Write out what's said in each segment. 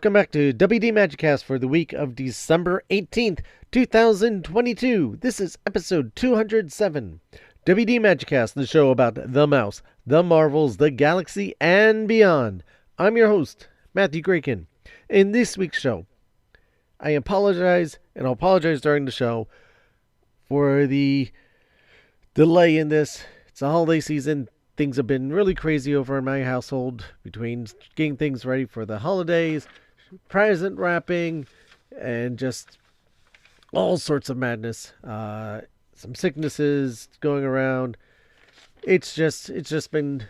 Welcome back to WD Magicast for the week of December 18th, 2022. This is episode 207. WD Magicast, the show about the mouse, the Marvels, the galaxy, and beyond. I'm your host, Matthew Gracon. In this week's show, I apologize, and I'll apologize during the show for the delay in this. It's the holiday season. Things have been really crazy over in my household between getting things ready for the holidays, present wrapping, and just all sorts of madness. Some sicknesses going around. It's just been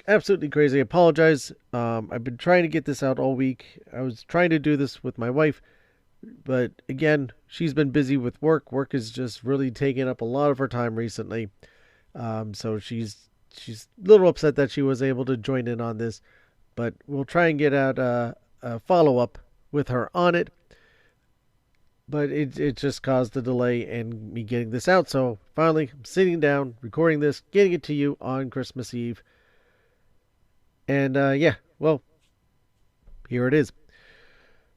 absolutely crazy. I apologize. I've been trying to get this out all week. I was trying to do this with my wife, but again, she's been busy with work. Work has just really taken up a lot of her time recently. So she's a little upset that she was able to join in on this, but we'll try and get out a follow-up with her on it. But it just caused a delay in me getting this out. So finally, I'm sitting down, recording this, getting it to you on Christmas Eve. And well, here it is.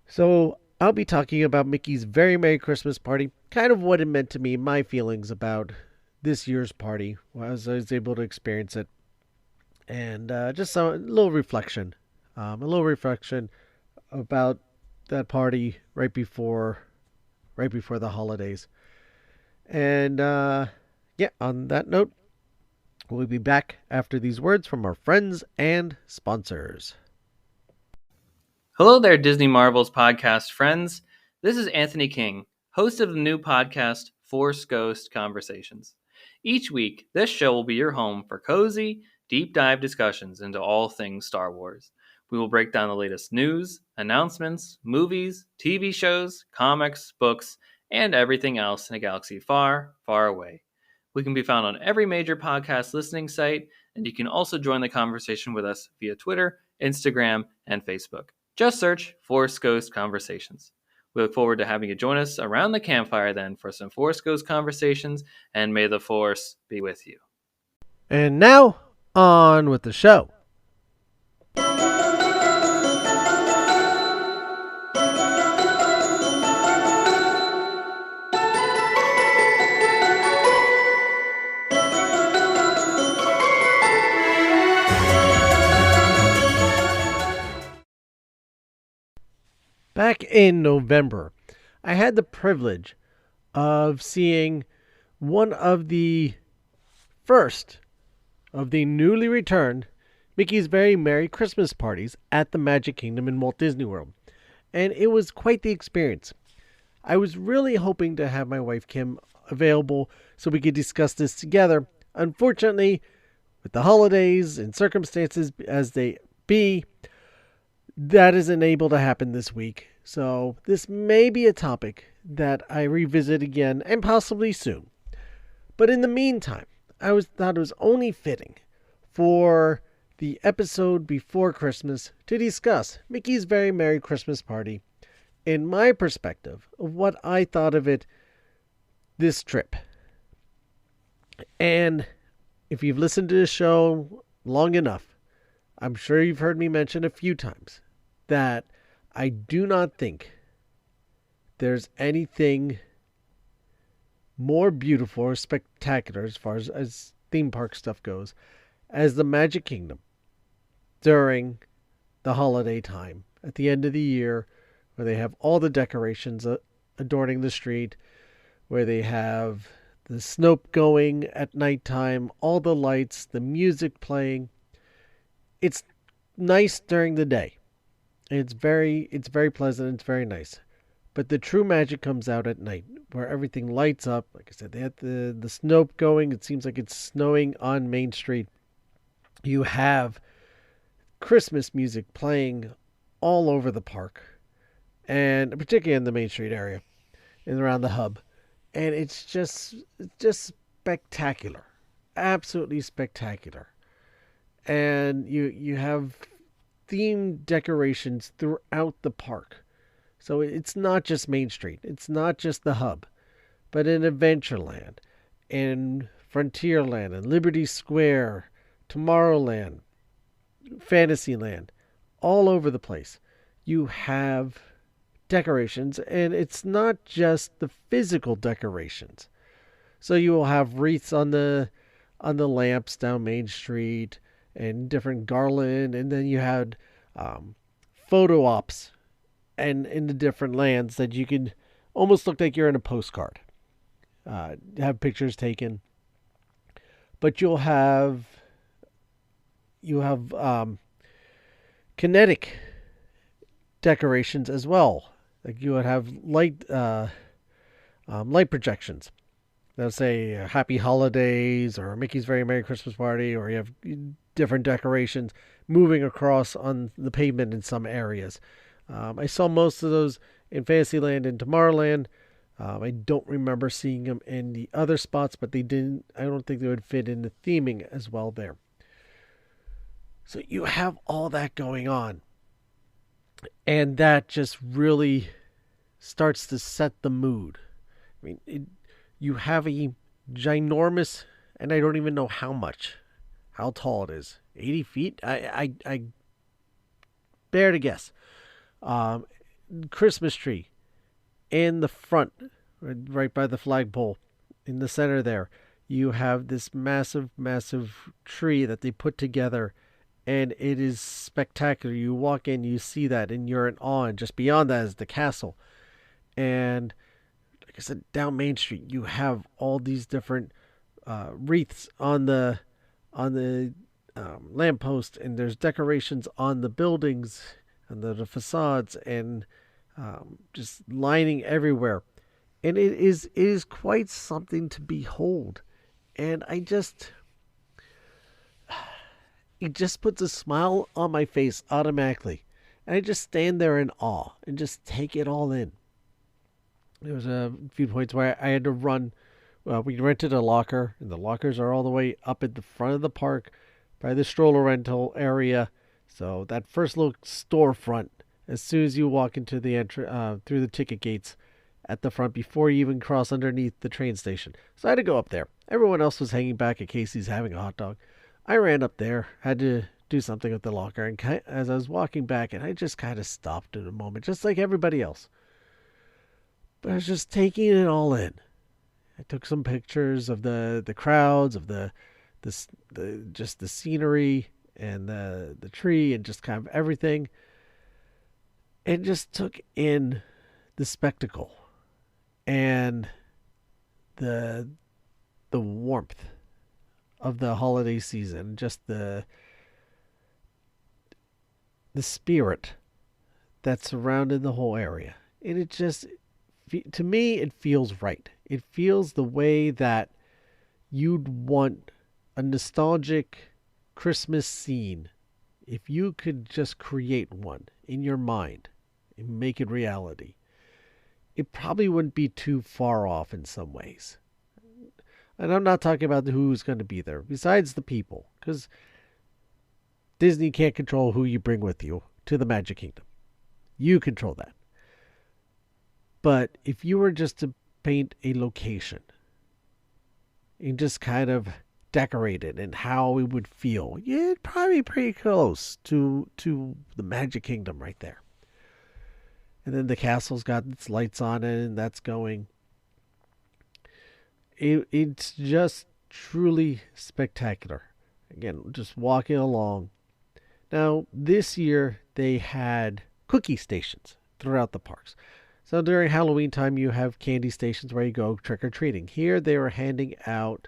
So I'll be talking about Mickey's Very Merry Christmas Party, kind of what it meant to me, my feelings about this year's party as I was able to experience it, and just a little reflection about that party right before the holidays. And on that note, we'll be back after these words from our friends and sponsors. Hello there, Disney Marvels podcast friends. This is Anthony King, host of the new podcast Force Ghost Conversations. Each week, this show will be your home for cozy, deep dive discussions into all things Star Wars. We will break down the latest news, announcements, movies, TV shows, comics, books, and everything else in a galaxy far, far away. We can be found on every major podcast listening site, and you can also join the conversation with us via Twitter, Instagram, and Facebook. Just search Force Ghost Conversations. We look forward to having you join us around the campfire then for some Force Ghost conversations, and may the Force be with you. And now, on with the show. Back in November, I had the privilege of seeing one of the first of the newly returned Mickey's Very Merry Christmas parties at the Magic Kingdom in Walt Disney World. And it was quite the experience. I was really hoping to have my wife Kim available so we could discuss this together. Unfortunately, with the holidays and circumstances as they be, that isn't able to happen this week. So this may be a topic that I revisit again and possibly soon. But in the meantime, I thought it was only fitting for the episode before Christmas to discuss Mickey's Very Merry Christmas Party in my perspective of what I thought of it this trip. And if you've listened to this show long enough, I'm sure you've heard me mention a few times that I do not think there's anything more beautiful or spectacular as far as theme park stuff goes as the Magic Kingdom during the holiday time at the end of the year, where they have all the decorations adorning the street, where they have the Snope going at nighttime, all the lights, the music playing. It's nice during the day. It's very pleasant. It's very nice. But the true magic comes out at night, where everything lights up. Like I said, they had the Snope going. It seems like it's snowing on Main Street. You have Christmas music playing all over the park, and particularly in the Main Street area and around the hub. And it's just spectacular. Absolutely spectacular. And you have themed decorations throughout the park. So it's not just Main Street. It's not just the hub. But in Adventureland, in Frontierland, and Liberty Square, Tomorrowland, Fantasyland, all over the place. you have decorations, and it's not just the physical decorations. So you will have wreaths on the lamps down Main Street and different garland, and then you had um, photo ops and in the different lands that you can almost look like you're in a postcard. Have pictures taken, but you have kinetic decorations as well. Like you would have light projections. They'll say Happy Holidays or Mickey's Very Merry Christmas Party, or you have different decorations moving across on the pavement in some areas. I saw most of those in Fantasyland and Tomorrowland. I don't remember seeing them in the other spots, but they didn't. I don't think they would fit in the theming as well there. So you have all that going on, and that just really starts to set the mood. I mean, you have a ginormous, and I don't even know how tall it is. 80 feet? I bear to guess. Um, Christmas tree in the front, right by the flagpole in the center there. You have this massive, massive tree that they put together, and it is spectacular. You walk in, you see that, and you're in awe. And just beyond that is the castle. And like I said, down Main Street, you have all these different wreaths on the lamppost, and there's decorations on the buildings and the facades, and just lining everywhere. And it is quite something to behold. And it just puts a smile on my face automatically. And I just stand there in awe and just take it all in. There was a few points where I had to run. Well, we rented a locker, and the lockers are all the way up at the front of the park by the stroller rental area. So that first little storefront, as soon as you walk into the through the ticket gates at the front before you even cross underneath the train station. So I had to go up there. Everyone else was hanging back at Casey's having a hot dog. I ran up there, had to do something with the locker, and as I was walking back, and I just kind of stopped at a moment, just like everybody else. But I was just taking it all in. I took some pictures of the crowds, of the just the scenery and the tree and just kind of everything, and just took in the spectacle and the warmth of the holiday season, just the spirit that surrounded the whole area. And it just, to me, it feels right. It feels the way that you'd want a nostalgic Christmas scene if you could just create one in your mind and make it reality. It probably wouldn't be too far off in some ways. And I'm not talking about who's going to be there, besides the people, because Disney can't control who you bring with you to the Magic Kingdom. You control that. But if you were just to paint a location and just kind of decorate it and how it would feel, yeah, it'd probably be pretty close to the Magic Kingdom right there. And then the castle's got its lights on it, and that's going. It's just truly spectacular. Again, just walking along. Now, this year they had cookie stations throughout the parks. So during Halloween time, you have candy stations where you go trick or treating. Here they were handing out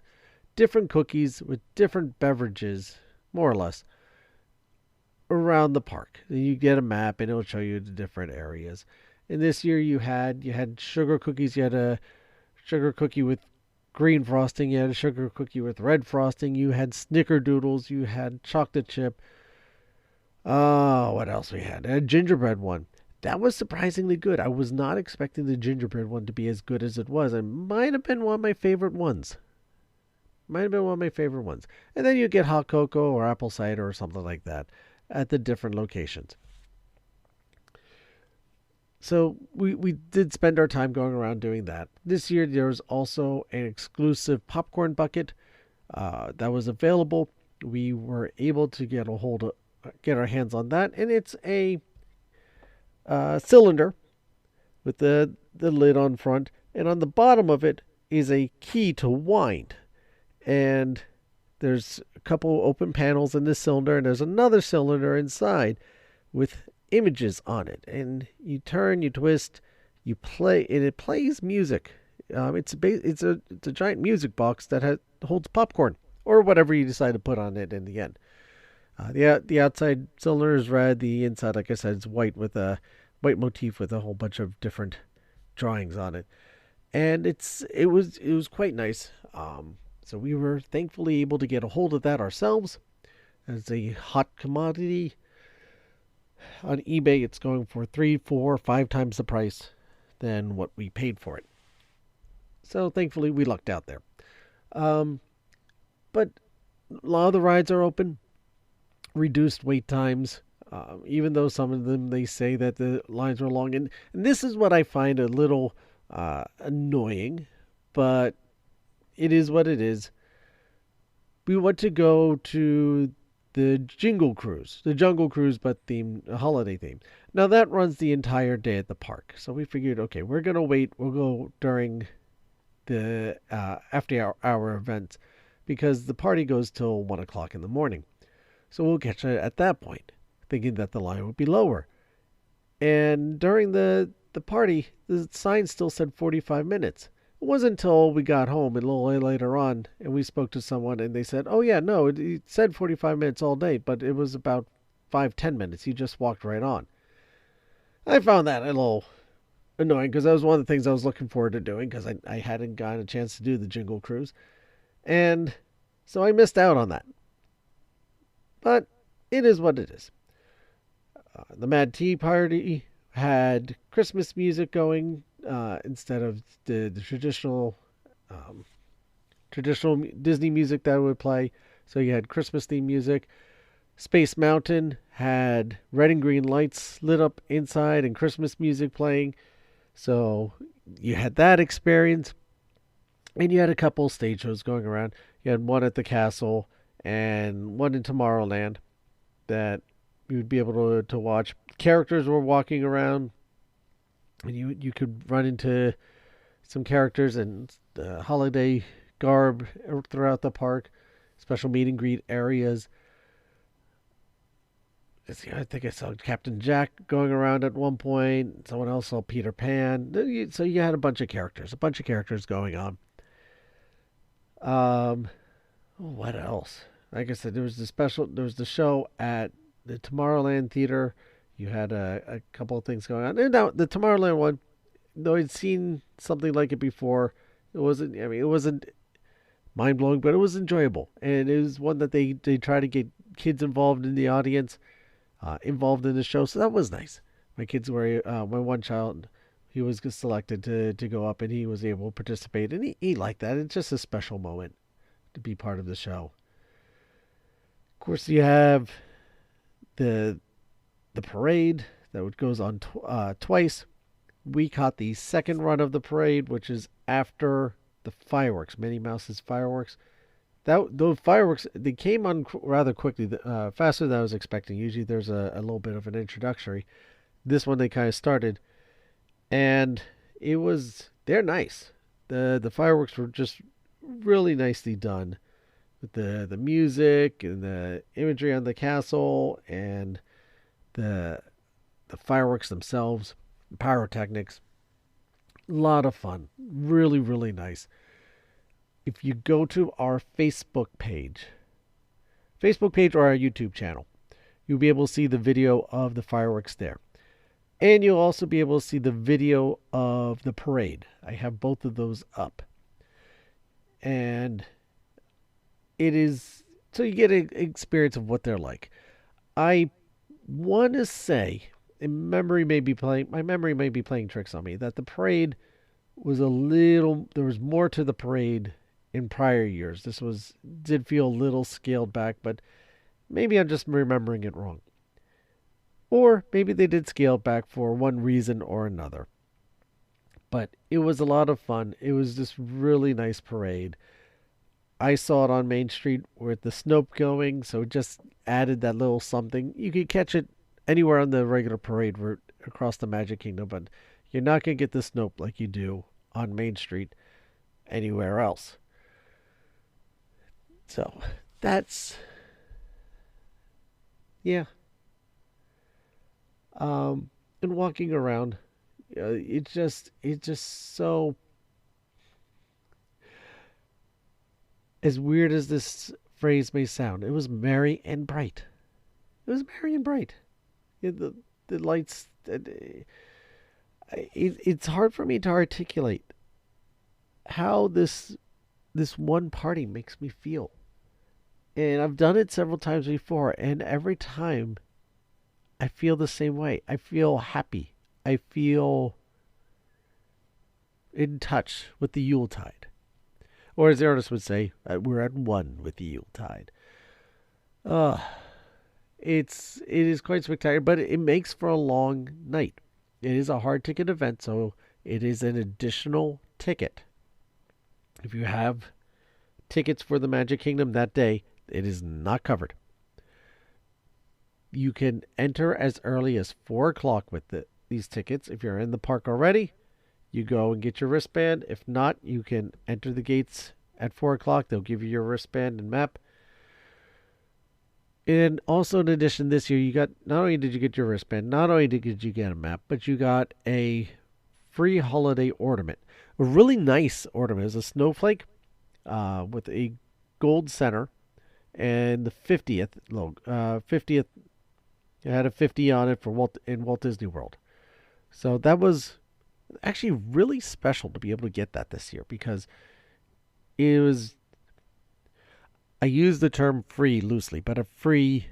different cookies with different beverages, more or less, around the park. You get a map and it'll show you the different areas. And this year you had sugar cookies. You had a sugar cookie with green frosting. You had a sugar cookie with red frosting. You had snickerdoodles. You had chocolate chip. What else we had? A gingerbread one. That was surprisingly good. I was not expecting the gingerbread one to be as good as it was. It might have been one of my favorite ones. And then you get hot cocoa or apple cider or something like that at the different locations. So we did spend our time going around doing that. This year there was also an exclusive popcorn bucket that was available. We were able to get our hands on that, and it's a cylinder with the lid on front, and on the bottom of it is a key to wind. And there's a couple open panels in this cylinder, and there's another cylinder inside with images on it. And you turn, you twist, you play, and it plays music. It's a giant music box that holds popcorn or whatever you decide to put on it in the end. The outside cylinder is red. The inside, like I said, is white with a white motif with a whole bunch of different drawings on it. And it was quite nice. So we were thankfully able to get a hold of that ourselves. As a hot commodity on eBay, it's going for 3, 4, 5 times the price than what we paid for it. So thankfully we lucked out there. Um, but a lot of the rides are open, reduced wait times. Even though some of them they say that the lines were long, and this is what I find a little annoying, but it is what it is. We want to go to the Jingle Cruise, the Jungle Cruise, but themed, a holiday theme. Now that runs the entire day at the park, so we figured, okay, we're gonna wait. We'll go during the after hour events because the party goes till 1 o'clock in the morning. So we'll catch it at that point, thinking that the line would be lower. And during the party, the sign still said 45 minutes. It wasn't until we got home a little later on and we spoke to someone and they said, oh, yeah, no, it said 45 minutes all day, but it was about 5, 10 minutes. You just walked right on. I found that a little annoying because that was one of the things I was looking forward to doing because I hadn't gotten a chance to do the Jingle Cruise. And so I missed out on that. But it is what it is. The Mad Tea Party had Christmas music going instead of the um, traditional Disney music that would play. So you had Christmas themed music. Space Mountain had red and green lights lit up inside and Christmas music playing. So you had that experience. And you had a couple stage shows going around. You had one at the castle and one in Tomorrowland that you would be able to watch. Characters were walking around, and you could run into some characters and holiday garb throughout the park. Special meet and greet areas. I think I saw Captain Jack going around at one point. Someone else saw Peter Pan. So you had a bunch of characters going on. Um, what else? Like I said, there was the show at the Tomorrowland Theater. You had a couple of things going on. And now the Tomorrowland one, though I'd seen something like it before, it wasn't mind blowing, but it was enjoyable. And it was one that they try to get kids involved in the audience, involved in the show. So that was nice. My one child, he was selected to go up and he was able to participate. And he liked that. It's just a special moment to be part of the show. Of course, you have the parade that goes on twice. We caught the second run of the parade, which is after the fireworks, Minnie Mouse's fireworks. Those fireworks they came on rather quickly, faster than I was expecting. Usually there's a little bit of an introductory. This one they kind of started, and they're nice. The fireworks were just really nicely done with the music and the imagery on the castle and the fireworks themselves, pyrotechnics. A lot of fun. Really, really nice. If you go to our Facebook page or our YouTube channel, you'll be able to see the video of the fireworks there. And you'll also be able to see the video of the parade. I have both of those up. And it is so you get an experience of what they're like. I want to say, my memory may be playing tricks on me, that the parade there was more to the parade in prior years. Did feel a little scaled back, but maybe I'm just remembering it wrong. Or maybe they did scale it back for one reason or another. But it was a lot of fun. It was just really nice parade. I saw it on Main Street with the Snope going, so it just added that little something. You could catch it anywhere on the regular parade route across the Magic Kingdom, but you're not gonna get the Snope like you do on Main Street anywhere else. So that's yeah. Um, and walking around, it's just so, as weird as this phrase may sound, it was merry and bright. It was merry and bright. The lights. It's hard for me to articulate how this one party makes me feel. And I've done it several times before, and every time I feel the same way. I feel happy. I feel in touch with the Yuletide. Or as the artist would say, we're at one with the Yuletide. Uh, it is quite spectacular, but it makes for a long night. It is a hard ticket event, so it is an additional ticket. If you have tickets for the Magic Kingdom that day, it is not covered. You can enter as early as 4 o'clock with these tickets. If you're in the park already, you go and get your wristband. If not, you can enter the gates at 4 o'clock. They'll give you your wristband and map. And also, in addition, this year, you got, not only did you get your wristband, not only did you get a map, but you got a free holiday ornament. A really nice ornament. It was a snowflake with a gold center and the 50th logo. 50th, it had a 50 on it for Walt Disney World. So that was actually really special to be able to get that this year, because it was, I use the term free loosely, but a free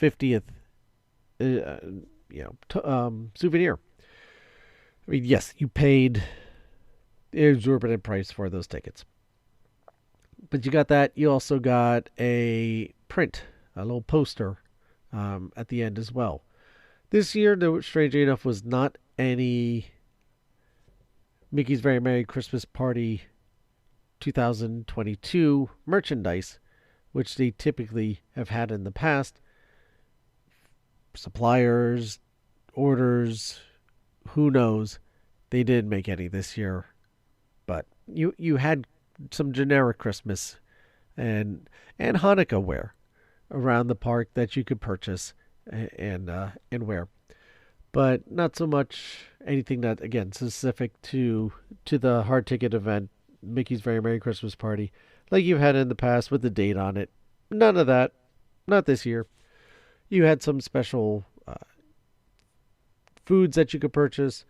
50th souvenir. I mean, yes, you paid the exorbitant price for those tickets, but you got that. You also got a print, a little poster at the end as well. This year, there, strangely enough, was not any Mickey's Very Merry Christmas Party 2022 merchandise, which they typically have had in the past. Suppliers, orders, who knows? They didn't make any this year, but you had some generic Christmas and Hanukkah wear around the park that you could purchase and wear, but not so much anything that, again, specific to the hard ticket event, Mickey's Very Merry Christmas Party, like you've had in the past with the date on it. None of that. Not this year. You had some special foods that you could purchase.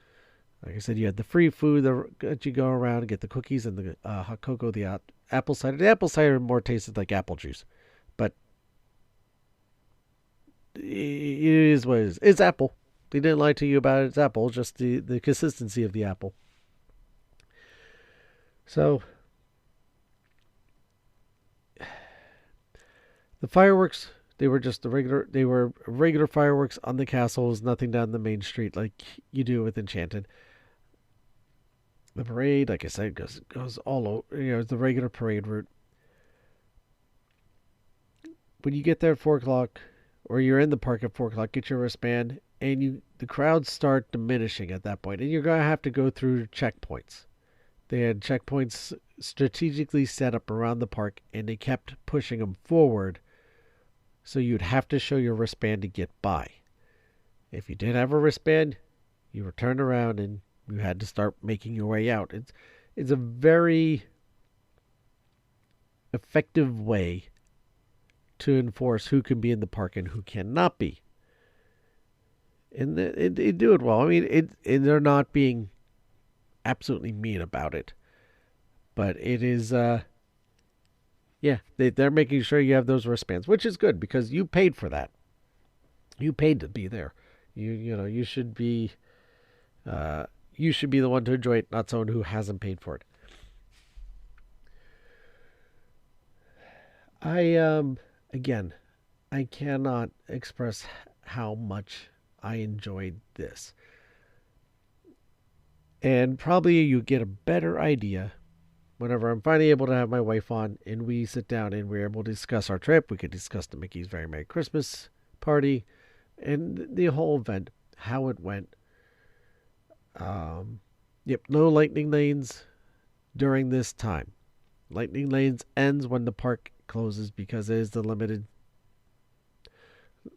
Like I said, you had the free food that you go around and get the cookies and the hot cocoa, the apple cider. The apple cider more tasted like apple juice, but it is what it is. It's apple. They didn't lie to you about it. It's apple. Just the consistency of the apple. So the fireworks, they were just regular fireworks on the castle. It was nothing down the main street like you do with Enchanted. The parade, like I said, goes all over. It's the regular parade route. When you get there at 4 o'clock, or you're in the park at 4 o'clock, get your wristband, and the crowds start diminishing at that point, and you're gonna have to go through checkpoints. They had checkpoints strategically set up around the park, and they kept pushing them forward, so you'd have to show your wristband to get by. If you didn't have a wristband, you were turned around and you had to start making your way out. It's a very effective way to enforce who can be in the park and who cannot be. And they do it well. I mean, they're not being absolutely mean about it, but it is, yeah, they're making sure you have those wristbands, which is good because you paid for that. You paid to be there. You should be, the one to enjoy it, not someone who hasn't paid for it. Again, I cannot express how much I enjoyed this. And probably you get a better idea whenever I'm finally able to have my wife on and we sit down and we're able to discuss our trip. We could discuss the Mickey's Very Merry Christmas Party and the whole event, how it went. Yep, no lightning lanes during this time. Lightning lanes ends when the park closes because it is the limited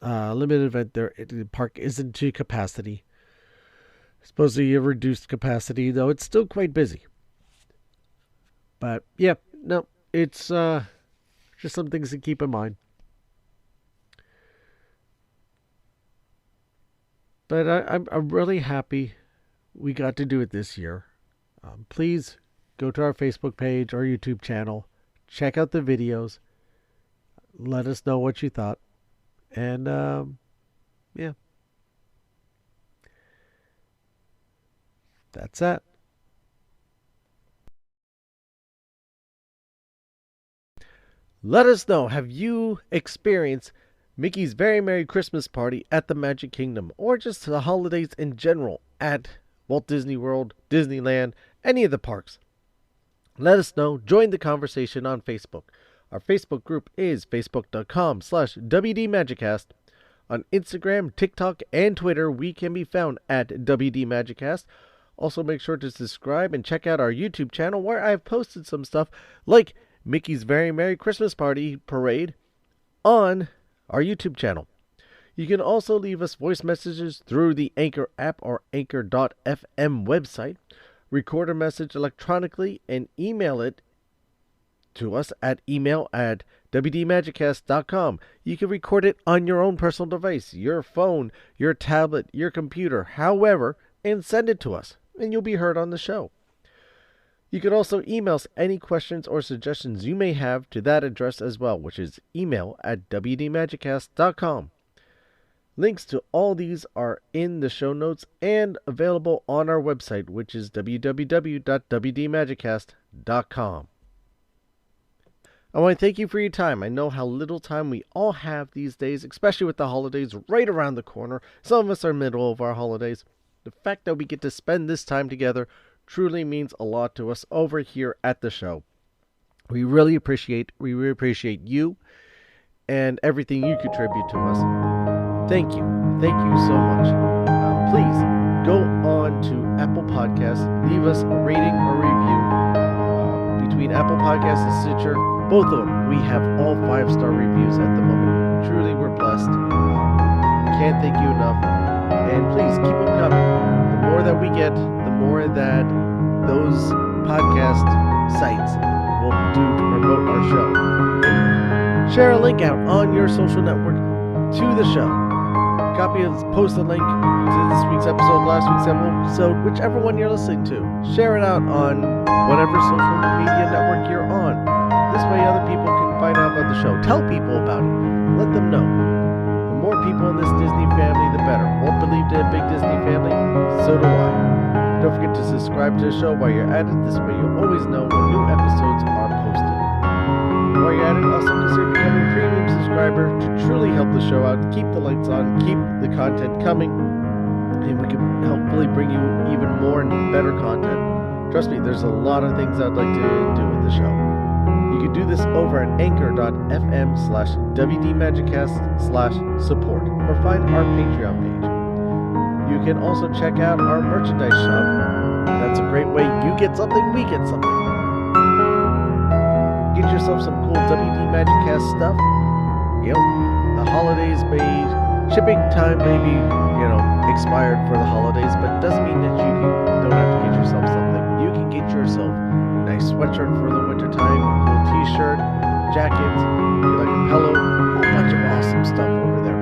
event. The park isn't to capacity. Supposedly a reduced capacity, though it's still quite busy. But yeah, no, it's just some things to keep in mind. But I'm really happy we got to do it this year. Please go to our Facebook page, our YouTube channel, check out the videos, let us know what you thought, and yeah, that's that. Let us know, have you experienced Mickey's Very Merry Christmas Party at the Magic Kingdom, or just the holidays in general at Walt Disney World, Disneyland, any of the parks? Let us know. Join the conversation on Facebook. Our Facebook group is facebook.com/WDMagicCast. On Instagram, TikTok, and Twitter, we can be found at WDMagicCast. Also, make sure to subscribe and check out our YouTube channel where I've posted some stuff like Mickey's Very Merry Christmas Party Parade on our YouTube channel. You can also leave us voice messages through the Anchor app or Anchor.fm website. Record a message electronically and email it to us at email@wdmagiccast.com. You can record it on your own personal device, your phone, your tablet, your computer, however, and send it to us, and you'll be heard on the show. You can also email us any questions or suggestions you may have to that address as well, which is email@wdmagiccast.com. Links to all these are in the show notes and available on our website, which is www.wdmagiccast.com. I want to thank you for your time. I know how little time we all have these days, especially with the holidays right around the corner. Some of us are in the middle of our holidays. The fact that we get to spend this time together truly means a lot to us over here at the show. We really appreciate you and everything you contribute to us. Thank you. Thank you so much. Please go on to Apple Podcasts. Leave us a rating or review. Between Apple Podcasts and Stitcher, both of them, we have all 5-star reviews at the moment. Truly, we're blessed. Can't thank you enough. And please keep them coming. The more that we get, the more that those podcast sites will do to promote our show. Share a link out on your social network to the show. Copy and post a link to this week's episode, last week's episode, whichever one you're listening to. Share it out on whatever social media network you're on. This way other people can find out about the show. Tell people about it. Let them know. The more people in this Disney family, the better. Won't believe in a big Disney family? So do I. Don't forget to subscribe to the show while you're at it. This way you'll always know when new episodes are posted. While you're at it, also consider becoming a premium subscriber to truly help the show out, keep the lights on, keep the content coming, and we can hopefully bring you even more and better content. Trust me, there's a lot of things I'd like to do with the show. You can do this over at anchor.fm/WDMagicCast/support or find our Patreon page. You can also check out our merchandise shop. That's a great way. You get something, we get something. Get yourself some cool WD Magic Cast stuff. Yep, the holidays shipping time may be, expired for the holidays, but it doesn't mean that you don't have to get yourself something. You can get yourself a nice sweatshirt for the winter time, cool t-shirt, jackets, if you like a pillow, a whole bunch of awesome stuff over there.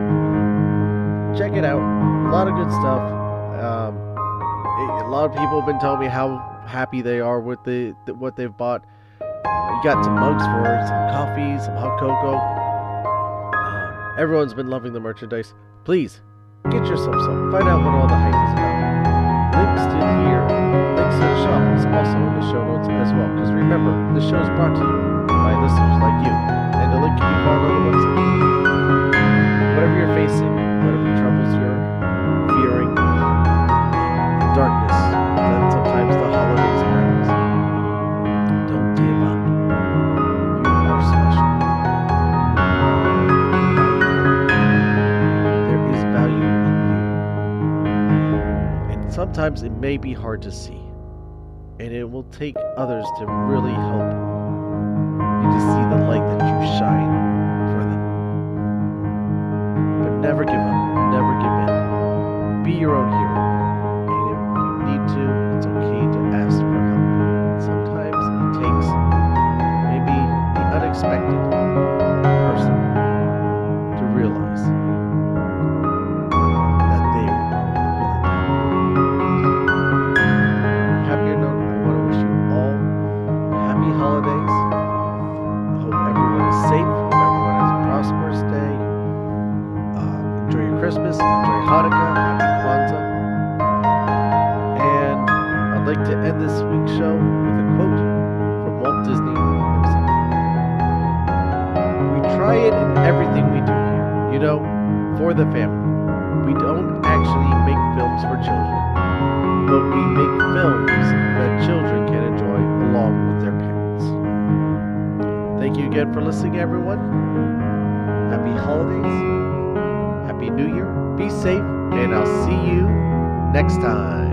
Check it out. A lot of good stuff. A lot of people have been telling me how happy they are with what they've bought. You got some mugs for some coffee, some hot cocoa. Everyone's been loving the merchandise. Please, get yourself some. Find out what all the hype is about. Links to the shop is also in the show notes as well. Because remember, the show is brought to you by listeners like you. And the link can be found on the website. Whatever you're facing, whatever troubles you're fearing, the darkness that sometimes the holidays brings, don't give up. You are special. There is value in you. sometimes it may be hard to see, and it will take others to really help you to see the light that you shine for them. But never give up, never give in. Be your own hero, and if you need to, it's okay to ask for help. Sometimes it takes maybe the unexpected person to realize that they are willing to help. On a happier note, I want to wish you all happy holidays. I hope everyone is safe. Hope everyone has a prosperous day. Enjoy your Christmas. Enjoy Hanukkah. Happy Kwanzaa. And I'd like to end this week's show with a quote from Walt Disney himself. We try it in everything we do here, for the family. We don't actually make films for children, but we make films that children can enjoy along with their parents. Thank you again for listening, everyone. Happy holidays. Happy New Year. Be safe, and I'll see you next time.